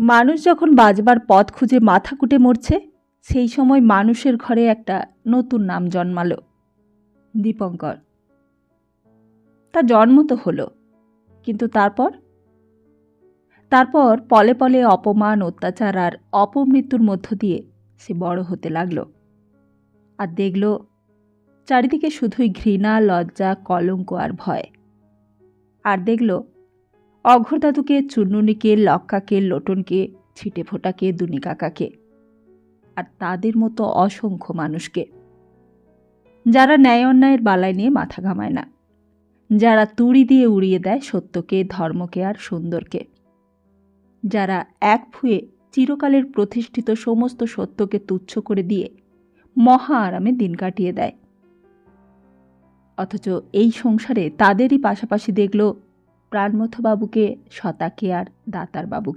মানুষ যখন বাঁচবার পথ খুঁজে মাথা কুটে মরছে, সেই সময় মানুষের ঘরে একটা নতুন নাম জন্মালো, দীপঙ্কর। তার জন্ম তো হলো, কিন্তু তারপর পলে পলে অপমান, অত্যাচার আর অপমৃত্যুর মধ্য দিয়ে সে বড় হতে লাগলো। আর দেখল চারিদিকে শুধুই ঘৃণা, লজ্জা, কলঙ্ক আর ভয়। আর দেখল অঘোরদাদুকে, চুন্নুনিকে, লক্কাকে, লোটনকে, ছিটে ফোটাকে, দুনি কাকাকে, আর তাদের মতো অসংখ্য মানুষকে, যারা ন্যায় অন্যায়ের বালাই নিয়ে মাথা ঘামায় না, যারা তুড়ি দিয়ে উড়িয়ে দেয় সত্যকে, ধর্মকে আর সুন্দরকে, যারা এক ফুয়ে চিরকালের প্রতিষ্ঠিত সমস্ত সত্যকে তুচ্ছ করে দিয়ে মহা আরামে দিন কাটিয়ে দেয়। অথচ এই সংসারে তাদেরই পাশাপাশি দেখল প্রাণমথবাবুকে, সতাকে আর দাতার বাবুকে।